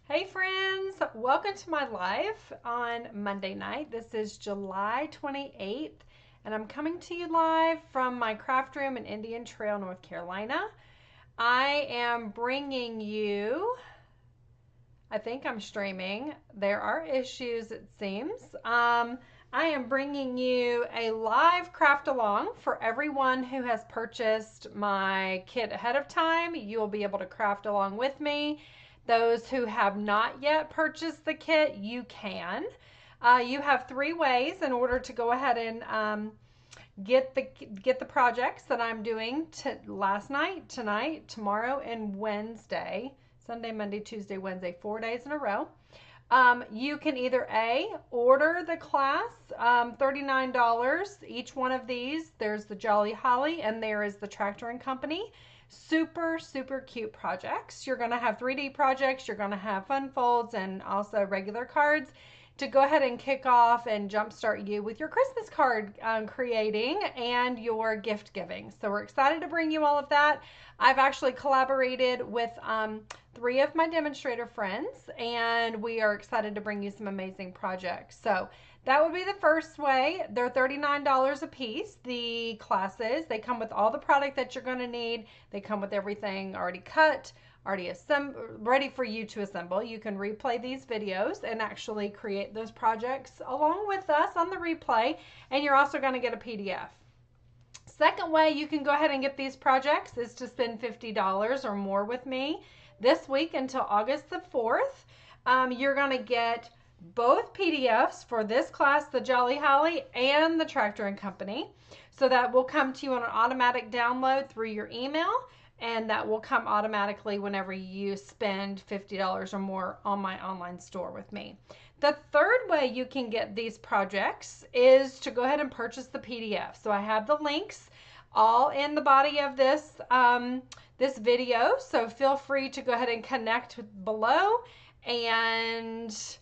Hey friends, welcome to my live on Monday night. This is July 28th, and I'm coming to you live from my craft room in Indian Trail, North Carolina. I am bringing you, I think I'm streaming. There are issues, it seems. I am bringing you a live craft along for everyone who has purchased my kit ahead of time. You will be able to craft along with me. Those who have not yet purchased the kit, you can. You have three ways in order to go ahead and get the projects that I'm doing last night, tonight, tomorrow, and Wednesday. Sunday, Monday, Tuesday, Wednesday, 4 days in a row. You can either order the class, $39 each one of these. There's the Jolly Holly and there is the Tractor and Company. Super, super cute projects. You're going to have 3D projects, you're going to have fun folds and also regular cards to go ahead and kick off and jumpstart you with your Christmas card creating and your gift giving. So we're excited to bring you all of that. I've actually collaborated with three of my demonstrator friends, and we are excited to bring you some amazing projects. So that would be the first way. They're $39 a piece, the classes. They come with all the product that you're going to need. They come with everything already cut, already ready for you to assemble. You can replay these videos and actually create those projects along with us on the replay, and you're also going to get a PDF. Second way you can go ahead and get these projects is to spend $50 or more with me this week until August the 4th. You're going to get both PDFs for this class, the Jolly Holly and the Tractor and Company. So that will come to you on an automatic download through your email, and that will come automatically whenever you spend $50 or more on my online store with me. The third way you can get these projects is to go ahead and purchase the PDF. So I have the links all in the body of this this video, so feel free to go ahead and connect below and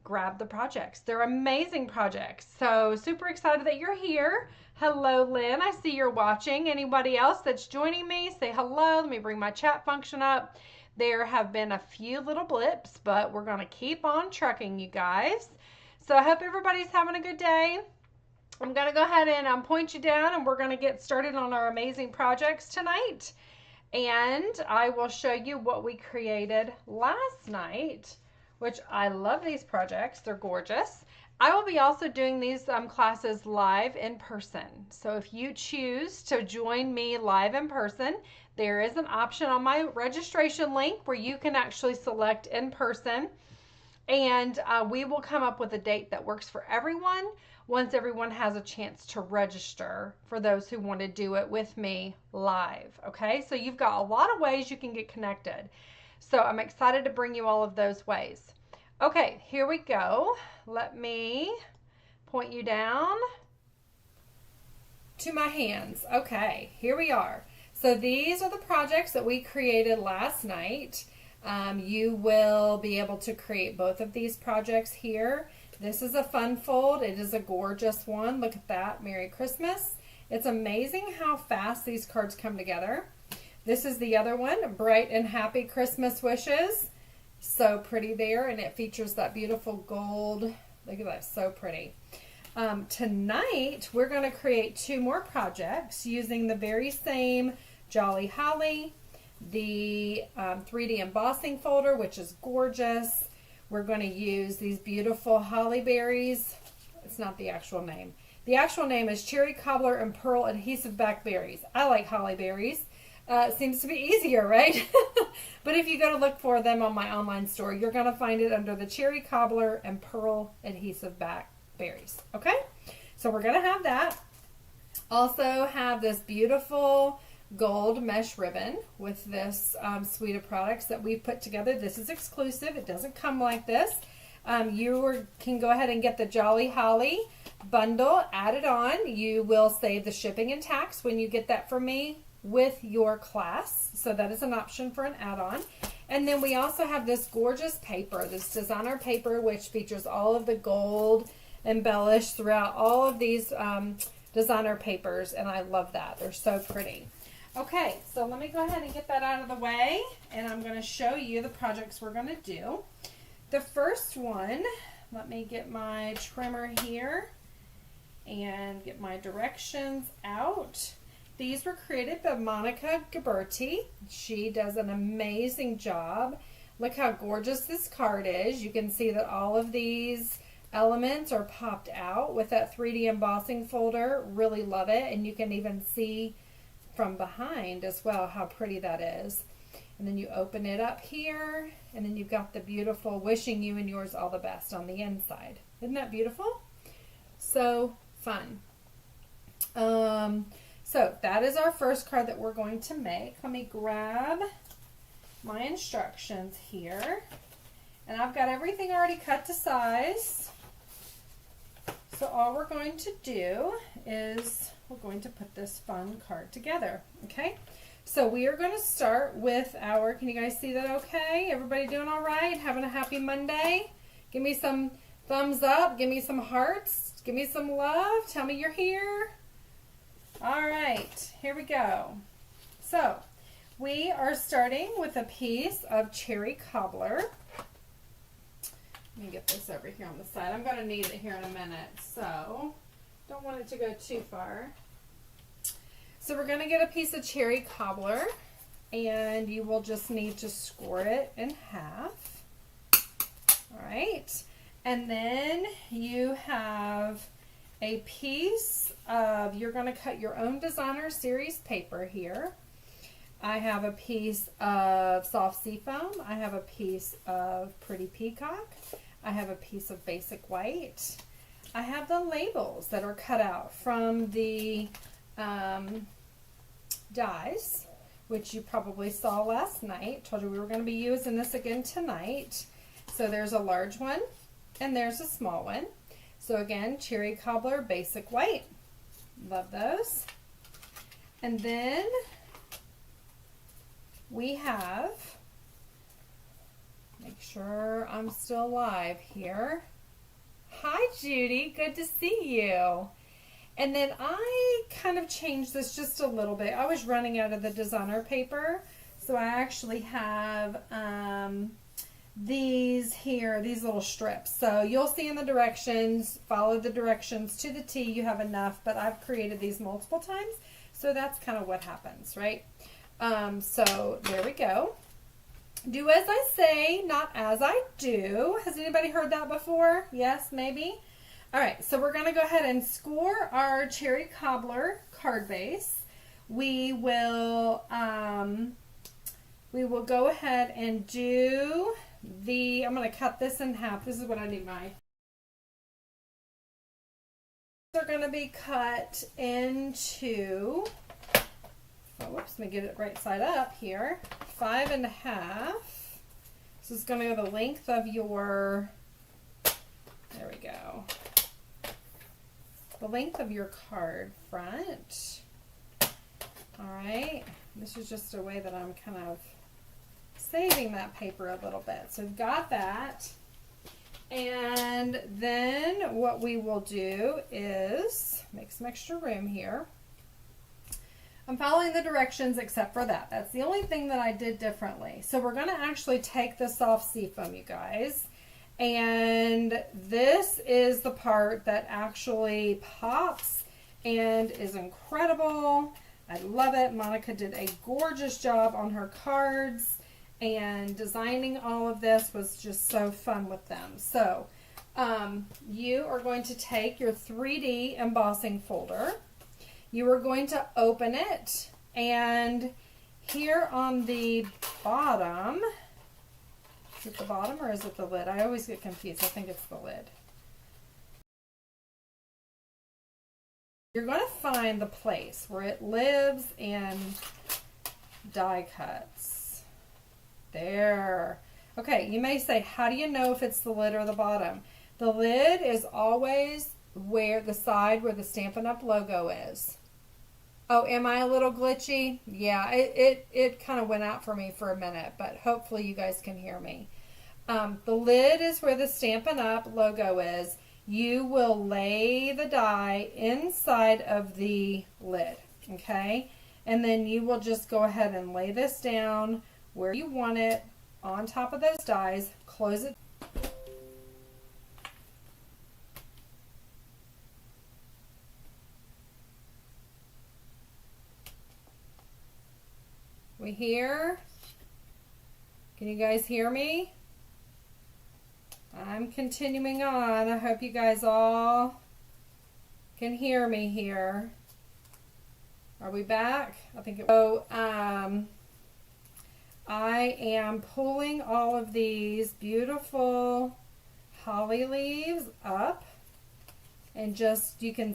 grab the projects. They're amazing projects. So super excited that you're here. Hello, Lynn. I see you're watching. Anybody else that's joining me, say hello. Let me bring my chat function up. There have been a few little blips, but we're going to keep on trucking, you guys. So I hope everybody's having a good day. I'm going to go ahead and point you down, and we're going to get started on our amazing projects tonight. And I will show you what we created last night, which I love these projects. They're gorgeous. I will be also doing these classes live in person. So if you choose to join me live in person, there is an option on my registration link where you can actually select in person, and we will come up with a date that works for everyone once everyone has a chance to register for those who want to do it with me live. Okay, so you've got a lot of ways you can get connected. So I'm excited to bring you all of those ways. Okay, here we go. Let me point you down to my hands. Okay, here we are. So these are the projects that we created last night. You will be able to create both of these projects here. This is a fun fold. It is a gorgeous one. Look at that. Merry Christmas. It's amazing how fast these cards come together. This is the other one, Bright and Happy Christmas Wishes. So pretty there, and it features that beautiful gold. Look at that, so pretty. Tonight, we're going to create two more projects using the very same Jolly Holly, the 3D embossing folder, which is gorgeous. We're going to use these beautiful holly berries. It's not the actual name. The actual name is Cherry Cobbler and Pearl Adhesive Back Berries. I like holly berries. It seems to be easier, right? But if you go to look for them on my online store, you're going to find it under the Cherry Cobbler and Pearl Adhesive Back Berries. Okay? So we're going to have that. Also have this beautiful gold mesh ribbon with this suite of products that we've put together. This is exclusive. It doesn't come like this. You can go ahead and get the Jolly Holly bundle added on. You will save the shipping and tax when you get that from me with your class. So that is an option for an add-on. And then we also have this gorgeous paper, this designer paper, which features all of the gold embellished throughout all of these designer papers, and I love that. They're so pretty. Okay, so let me go ahead and get that out of the way, and I'm going to show you the projects we're going to do. The first one, let me get my trimmer here and get my directions out. These were created by Monica Gabberti. She does an amazing job. Look how gorgeous this card is. You can see that all of these elements are popped out with that 3D embossing folder. Really love it. And you can even see from behind as well how pretty that is. And then you open it up here, and then you've got the beautiful wishing you and yours all the best on the inside. Isn't that beautiful? So fun. So that is our first card that we're going to make. Let me grab my instructions here. And I've got everything already cut to size. So all we're going to do is we're going to put this fun card together. Okay? So we are going to start with our, can you guys see that okay? Everybody doing all right? Having a happy Monday? Give me some thumbs up. Give me some hearts. Give me some love. Tell me you're here. All right, here we go. So we are starting with a piece of cherry cobbler. Let me get this over here on the side. I'm going to need it here in a minute, so don't want it to go too far. So we're going to get a piece of cherry cobbler, and you will just need to score it in half. All right, and then you have a piece of, you're going to cut your own designer series paper here. I have a piece of soft seafoam. I have a piece of pretty peacock. I have a piece of basic white. I have the labels that are cut out from the dies, which you probably saw last night. Told you we were going to be using this again tonight. So there's a large one and there's a small one. So again, cherry cobbler, basic white. Love those. And then we have, make sure I'm still live here. Hi Judy, good to see you. And then I kind of changed this just a little bit. I was running out of the designer paper, so I actually have these here, these little strips. So you'll see in the directions, follow the directions to the T, you have enough, but I've created these multiple times, so that's kind of what happens, right? So there we go. Do as I say, not as I do. Has anybody heard that before? Yes, maybe? All right, so we're going to go ahead and score our cherry cobbler card base. We will go ahead and do the, I'm going to cut this in half. This is what I need my, they're going to be cut into, oh, whoops, let me get it right side up here, 5 1/2. This is going to go the length of your, there we go, the length of your card front. All right, this is just a way that I'm kind of saving that paper a little bit. So we've got that. And then what we will do is make some extra room here. I'm following the directions except for that. That's the only thing that I did differently. So we're going to actually take the soft seafoam, you guys. And this is the part that actually pops and is incredible. I love it. Monica did a gorgeous job on her cards, and designing all of this was just so fun with them. So you are going to take your 3D embossing folder. You are going to open it, and here on the bottom, is it the bottom or is it the lid? I always get confused. I think it's the lid. You're going to find the place where it lives and die cuts. There. Okay, you may say, how do you know if it's the lid or the bottom? The lid is always where the side where the Stampin' Up! Logo is. Oh, am I a little glitchy? Yeah, it kind of went out for me for a minute, but hopefully you guys can hear me. The lid is where the Stampin' Up! Logo is. You will lay the die inside of the lid, okay? And then you will just go ahead and lay this down where you want it on top of those dies. Close it. We hear? Can you guys hear me? I'm continuing on. I hope you guys all can hear me here. Are we back? I think it. So, I am pulling all of these beautiful holly leaves up, and just, you can